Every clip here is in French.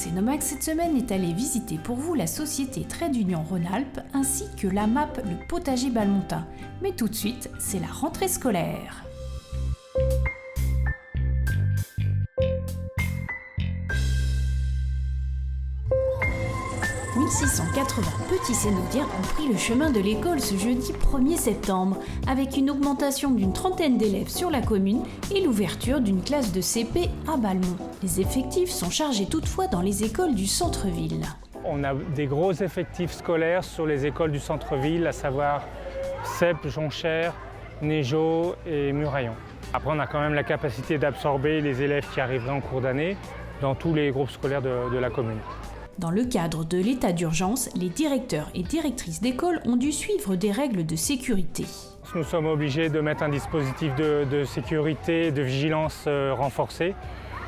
Cénomax cette semaine est allé visiter pour vous la société Trade Union Rhône-Alpes ainsi que l'AMAP le potager Balmontin. Mais tout de suite, c'est la rentrée scolaire. « 1680 petits Cénodiens ont pris le chemin de l'école ce jeudi 1er septembre, avec une augmentation d'une trentaine d'élèves sur la commune et l'ouverture d'une classe de CP à Balmont. Les effectifs sont chargés toutefois dans les écoles du centre-ville. On a des gros effectifs scolaires sur les écoles du centre-ville, à savoir Cèpes, Jonchère, Néjot et Muraillon. Après, on a quand même la capacité d'absorber les élèves qui arriveraient en cours d'année dans tous les groupes scolaires de la commune. Dans le cadre de l'état d'urgence, les directeurs et directrices d'école ont dû suivre des règles de sécurité. Nous sommes obligés de mettre un dispositif de sécurité, de vigilance renforcé,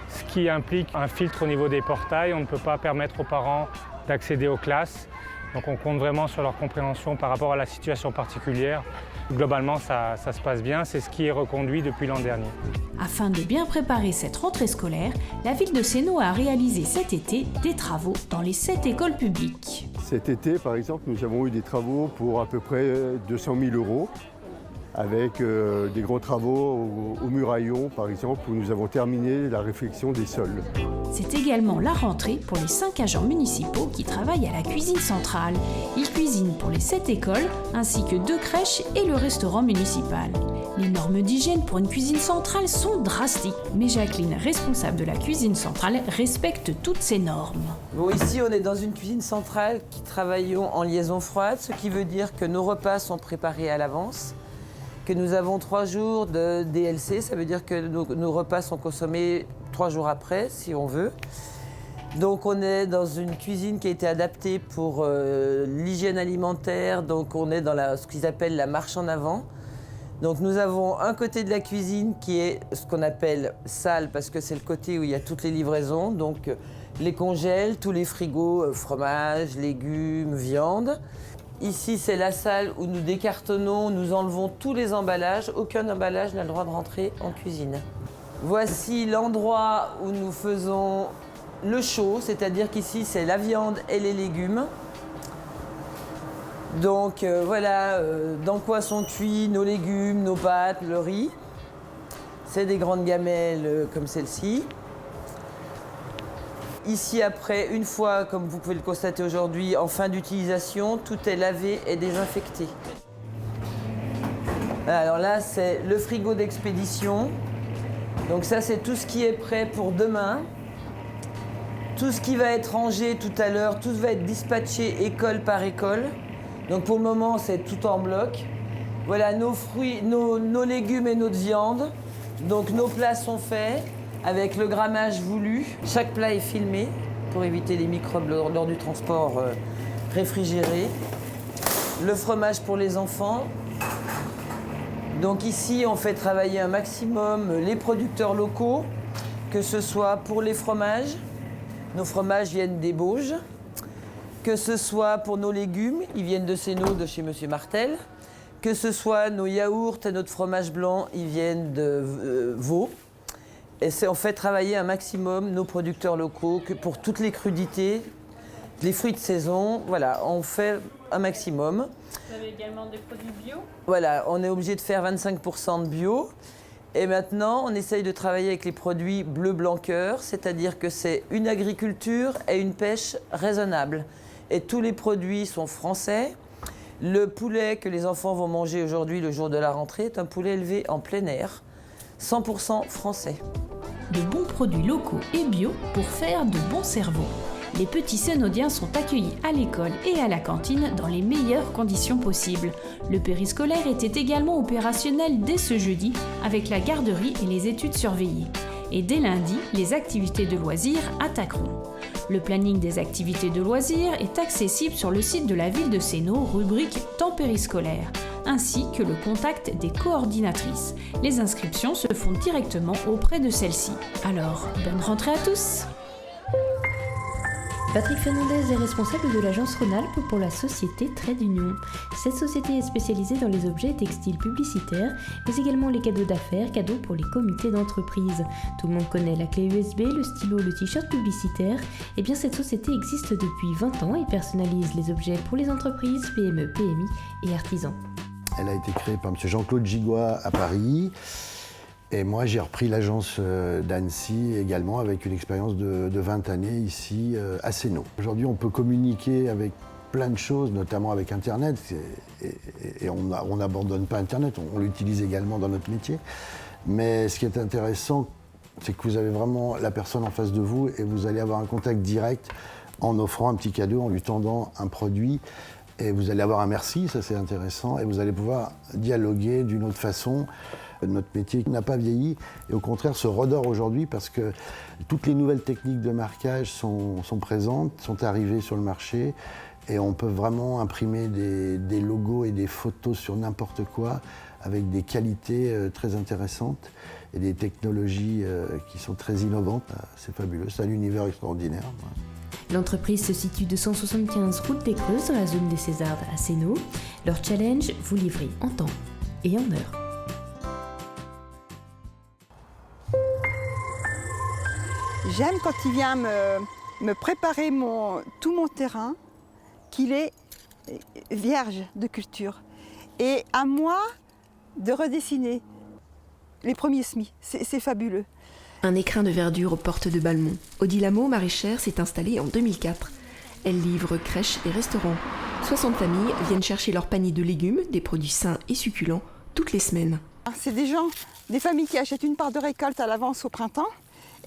ce qui implique un filtre au niveau des portails. On ne peut pas permettre aux parents d'accéder aux classes. Donc on compte vraiment sur leur compréhension par rapport à la situation particulière. Globalement, ça se passe bien, c'est ce qui est reconduit depuis l'an dernier. Afin de bien préparer cette rentrée scolaire, la ville de Sénod a réalisé cet été des travaux dans les 7 écoles publiques. Cet été, par exemple, nous avons eu des travaux pour à peu près 200 000 €, avec des gros travaux au Muraillon, par exemple, où nous avons terminé la réfection des sols. C'est également la rentrée pour les 5 agents municipaux qui travaillent à la cuisine centrale. Ils cuisinent pour les 7 écoles, ainsi que 2 crèches et le restaurant municipal. Les normes d'hygiène pour une cuisine centrale sont drastiques, mais Jacqueline, responsable de la cuisine centrale, respecte toutes ces normes. Bon, ici, on est dans une cuisine centrale qui travaillons en liaison froide, ce qui veut dire que nos repas sont préparés à l'avance, que nous avons 3 jours de DLC, ça veut dire que nos repas sont consommés 3 jours après, si on veut. Donc on est dans une cuisine qui a été adaptée pour l'hygiène alimentaire, donc on est dans ce qu'ils appellent la marche en avant. Donc nous avons un côté de la cuisine qui est ce qu'on appelle salle, parce que c'est le côté où il y a toutes les livraisons, donc les congèles, tous les frigos, fromage, légumes, viande. Ici, c'est la salle où nous décartonnons, nous enlevons tous les emballages. Aucun emballage n'a le droit de rentrer en cuisine. Voici l'endroit où nous faisons le chaud, c'est-à-dire qu'ici, c'est la viande et les légumes. Donc voilà dans quoi sont cuits nos légumes, nos pâtes, le riz. C'est des grandes gamelles comme celle-ci. Ici, après, une fois, comme vous pouvez le constater aujourd'hui, en fin d'utilisation, tout est lavé et désinfecté. Alors là, c'est le frigo d'expédition. Donc ça, c'est tout ce qui est prêt pour demain. Tout ce qui va être rangé tout à l'heure, tout va être dispatché école par école. Donc pour le moment, c'est tout en bloc. Voilà nos fruits, nos légumes et notre viande. Donc nos plats sont faits avec le grammage voulu. Chaque plat est filmé pour éviter les microbes lors du transport réfrigéré. Le fromage pour les enfants. Donc ici, on fait travailler un maximum les producteurs locaux, que ce soit pour les fromages. Nos fromages viennent des Bauges. Que ce soit pour nos légumes, ils viennent de Sénod, de chez Monsieur Martel. Que ce soit nos yaourts et notre fromage blanc, ils viennent de Vaud. Et on fait travailler un maximum nos producteurs locaux, que pour toutes les crudités, les fruits de saison, voilà, on fait un maximum. Vous avez également des produits bio ? Voilà, on est obligé de faire 25% de bio. Et maintenant, on essaye de travailler avec les produits bleu blanc cœur, c'est-à-dire que c'est une agriculture et une pêche raisonnable. Et tous les produits sont français. Le poulet que les enfants vont manger aujourd'hui, le jour de la rentrée, est un poulet élevé en plein air, 100% français. De bons produits locaux et bio pour faire de bons cerveaux. Les petits Cénodiens sont accueillis à l'école et à la cantine dans les meilleures conditions possibles. Le périscolaire était également opérationnel dès ce jeudi avec la garderie et les études surveillées. Et dès lundi, les activités de loisirs attaqueront. Le planning des activités de loisirs est accessible sur le site de la ville de Sénod, rubrique temps périscolaire, ainsi que le contact des coordinatrices. Les inscriptions se font directement auprès de celles-ci. Alors, bonne rentrée à tous! Patrick Fernandez est responsable de l'agence Rhône-Alpes pour la société Trade Union. Cette société est spécialisée dans les objets textiles publicitaires, mais également les cadeaux d'affaires, cadeaux pour les comités d'entreprise. Tout le monde connaît la clé USB, le stylo, le t-shirt publicitaire. Eh bien, cette société existe depuis 20 ans et personnalise les objets pour les entreprises, PME, PMI et artisans. Elle a été créée par M. Jean-Claude Gigois à Paris. Et moi, j'ai repris l'agence d'Annecy également avec une expérience de 20 années ici à Sénaux. Aujourd'hui, on peut communiquer avec plein de choses, notamment avec Internet. Et on n'abandonne pas Internet, on l'utilise également dans notre métier. Mais ce qui est intéressant, c'est que vous avez vraiment la personne en face de vous et vous allez avoir un contact direct en offrant un petit cadeau, en lui tendant un produit. Et vous allez avoir un merci, ça c'est intéressant, et vous allez pouvoir dialoguer d'une autre façon. Notre métier n'a pas vieilli et au contraire se redore aujourd'hui parce que toutes les nouvelles techniques de marquage sont présentes, sont arrivées sur le marché et on peut vraiment imprimer des logos et des photos sur n'importe quoi avec des qualités très intéressantes et des technologies qui sont très innovantes. C'est fabuleux, c'est un univers extraordinaire. L'entreprise se situe 275 route des Creuses dans la zone des Césardes à Sénaux. Leur challenge, vous livrer en temps et en heure. J'aime quand il vient me préparer tout mon terrain, qu'il est vierge de culture. Et à moi de redessiner les premiers semis. C'est fabuleux. Un écrin de verdure aux portes de Balmont. Odile Hameau, maraîchère, s'est installée en 2004. Elle livre crèches et restaurants. 60 familles viennent chercher leur panier de légumes, des produits sains et succulents, toutes les semaines. C'est des familles qui achètent une part de récolte à l'avance au printemps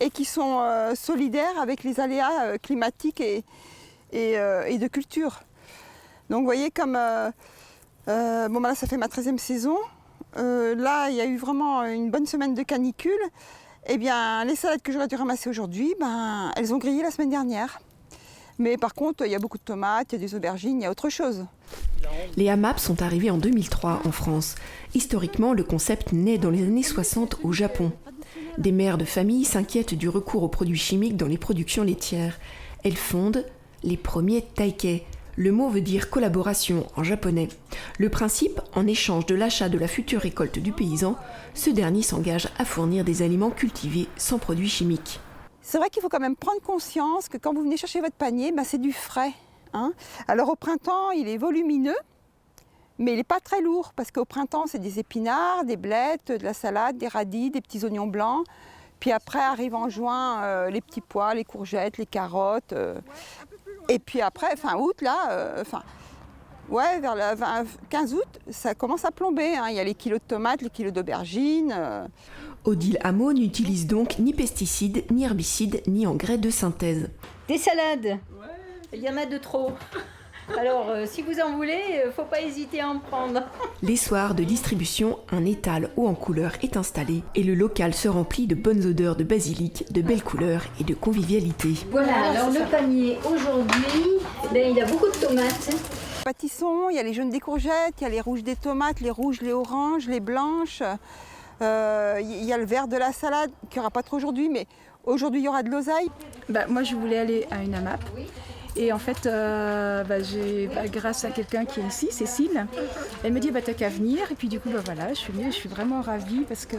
et qui sont solidaires avec les aléas climatiques et de culture. Donc vous voyez comme, là ça fait ma 13e saison, là il y a eu vraiment une bonne semaine de canicule, eh bien les salades que j'aurais dû ramasser aujourd'hui, elles ont grillé la semaine dernière. Mais par contre il y a beaucoup de tomates, il y a des aubergines, il y a autre chose. Les AMAP sont arrivés en 2003 en France. Historiquement, le concept naît dans les années 60 au Japon. Des mères de famille s'inquiètent du recours aux produits chimiques dans les productions laitières. Elles fondent les premiers taikei. Le mot veut dire collaboration en japonais. Le principe, en échange de l'achat de la future récolte du paysan, ce dernier s'engage à fournir des aliments cultivés sans produits chimiques. C'est vrai qu'il faut quand même prendre conscience que quand vous venez chercher votre panier, c'est du frais. Alors au printemps, il est volumineux, mais il n'est pas très lourd parce qu'au printemps, c'est des épinards, des blettes, de la salade, des radis, des petits oignons blancs. Puis après arrive en juin les petits pois, les courgettes, les carottes. Et puis après, fin août, vers le 15 août, ça commence à plomber. Il y a les kilos de tomates, les kilos d'aubergines. Odile Hameau n'utilise donc ni pesticides, ni herbicides, ni engrais de synthèse. Des salades, il y en a de trop. Alors, si vous en voulez, faut pas hésiter à en prendre. Les soirs de distribution, un étal haut en couleur est installé et le local se remplit de bonnes odeurs de basilic, de belles couleurs et de convivialité. Voilà, alors le panier aujourd'hui, il y a beaucoup de tomates. Pâtissons, il y a les jaunes des courgettes, il y a les rouges des tomates, les rouges, les oranges, les blanches. Il y a le vert de la salade, qu'il n'y aura pas trop aujourd'hui, mais aujourd'hui il y aura de l'oseille. Moi je voulais aller à une AMAP. Et en fait, grâce à quelqu'un qui est ici, Cécile, elle me dit t'as qu'à venir. Et puis du coup, je suis venue, je suis vraiment ravie parce que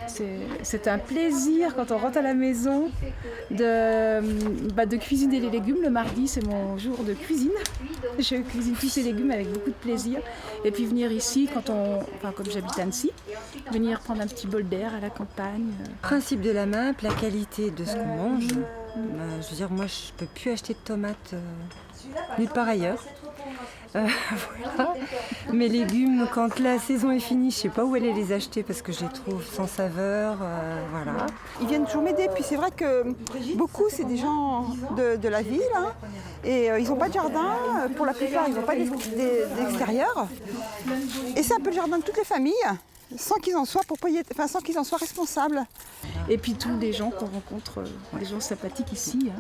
c'est un plaisir quand on rentre à la maison de cuisiner les légumes. Le mardi, c'est mon jour de cuisine. Je cuisine tous ces légumes avec beaucoup de plaisir. Et puis venir ici, comme j'habite à Annecy, venir prendre un petit bol d'air à la campagne. Principe de la MAP, la qualité de ce qu'on mange. Je veux dire, moi, je ne peux plus acheter de tomates nulle part ailleurs. Voilà. Mes légumes, quand la saison est finie, je ne sais pas où aller les acheter parce que je les trouve sans saveur. Voilà. Ils viennent toujours m'aider. Puis c'est vrai que beaucoup, c'est des gens de la ville. Et ils n'ont pas de jardin. Pour la plupart, ils n'ont pas d'extérieur. Et c'est un peu le jardin de toutes les familles. Sans qu'ils en soient sans qu'ils en soient responsables. Et puis tous les gens qu'on rencontre, des gens sympathiques ici.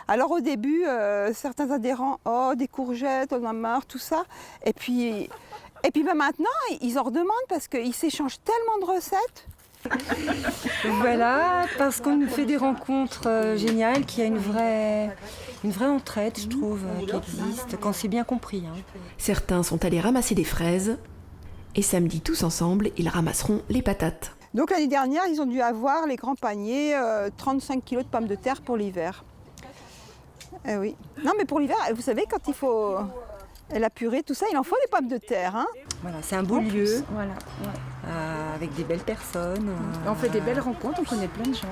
Alors au début, certains adhérents, des courgettes, on en a marre, tout ça. Et puis maintenant, ils en redemandent parce qu'ils s'échangent tellement de recettes. Voilà, parce qu'on fait des rencontres géniales, qu'il y a une vraie entraide, je trouve, qui existe, quand c'est bien compris. Certains sont allés ramasser des fraises et samedi, tous ensemble, ils ramasseront les patates. Donc l'année dernière, ils ont dû avoir les grands paniers, 35 kilos de pommes de terre pour l'hiver. Oui. Non mais pour l'hiver, vous savez, quand il faut la purée, tout ça, il en faut des pommes de terre. Voilà, c'est un beau lieu, Voilà. avec des belles personnes. On fait des belles rencontres, on connaît plein de gens.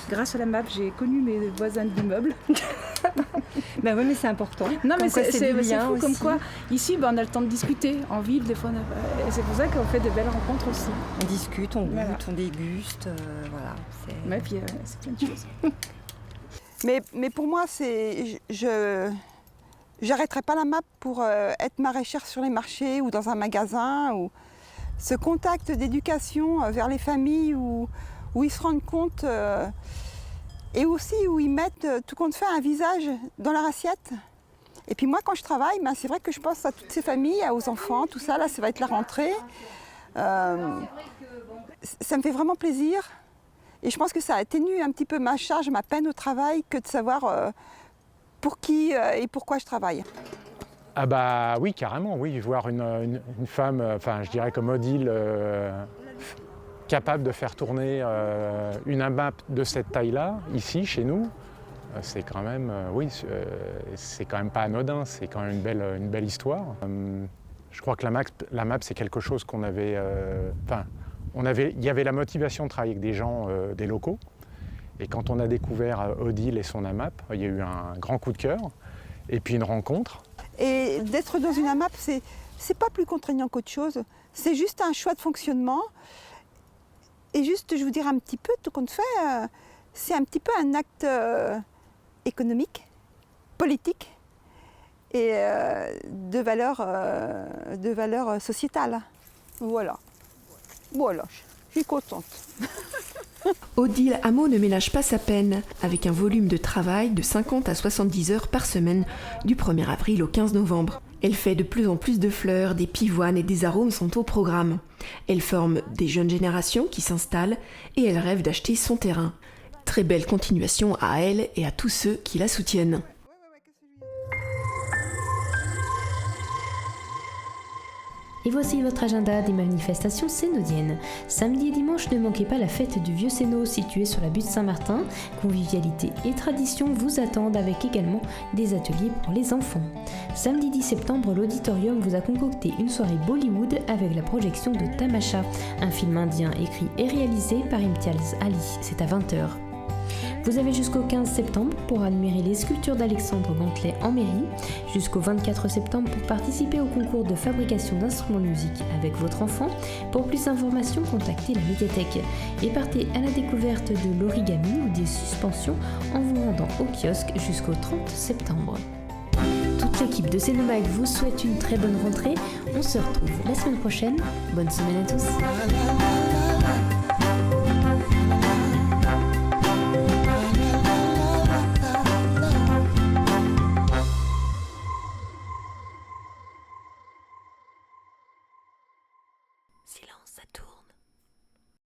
Grâce à la MAP, j'ai connu mes voisins d'immeuble. Ben oui, mais c'est important. Non, mais c'est fou aussi. comme quoi. Ici, on a le temps de discuter. En ville, des fois, et c'est pour ça qu'on fait de belles rencontres aussi. On discute, on goûte, on déguste. Voilà. Ouais, puis c'est plein de choses. Mais pour moi, je n'arrêterai pas la MAP pour être maraîchère sur les marchés ou dans un magasin. Ou ce contact d'éducation vers les familles où ils se rendent compte et aussi où ils mettent tout compte fait un visage dans leur assiette. Et puis moi, quand je travaille, c'est vrai que je pense à toutes ces familles, aux enfants, tout ça. Là, ça va être la rentrée. Ça me fait vraiment plaisir. Et je pense que ça atténue un petit peu ma charge, ma peine au travail, que de savoir pour qui et pourquoi je travaille. Ah bah oui, carrément, oui. Voir une femme, je dirais comme Odile, capable de faire tourner une AMAP de cette taille-là, ici, chez nous, c'est quand même, c'est quand même pas anodin, c'est quand même une belle histoire. Je crois que la MAP, c'est quelque chose qu'on avait... il y avait la motivation de travailler avec des gens, des locaux. Et quand on a découvert Odile et son AMAP, il y a eu un grand coup de cœur et puis une rencontre. Et d'être dans une AMAP, c'est pas plus contraignant qu'autre chose. C'est juste un choix de fonctionnement. Et juste, je vous dire un petit peu, tout compte fait, c'est un petit peu un acte économique, politique et de valeur sociétale. Voilà. Voilà, je suis contente. Odile Hameau ne ménage pas sa peine, avec un volume de travail de 50 à 70 heures par semaine, du 1er avril au 15 novembre. Elle fait de plus en plus de fleurs, des pivoines et des arômes sont au programme. Elle forme des jeunes générations qui s'installent et elle rêve d'acheter son terrain. Très belle continuation à elle et à tous ceux qui la soutiennent. Et voici votre agenda des manifestations sénodiennes. Samedi et dimanche, ne manquez pas la fête du Vieux Sénod située sur la butte Saint-Martin. Convivialité et tradition vous attendent avec également des ateliers pour les enfants. Samedi 10 septembre, l'auditorium vous a concocté une soirée Bollywood avec la projection de Tamasha, un film indien écrit et réalisé par Imtiaz Ali. C'est à 20h. Vous avez jusqu'au 15 septembre pour admirer les sculptures d'Alexandre Gantelet en mairie, jusqu'au 24 septembre pour participer au concours de fabrication d'instruments de musique avec votre enfant. Pour plus d'informations, contactez la médiathèque et partez à la découverte de l'origami ou des suspensions en vous rendant au kiosque jusqu'au 30 septembre. Toute l'équipe de Cénomag vous souhaite une très bonne rentrée. On se retrouve la semaine prochaine. Bonne semaine à tous.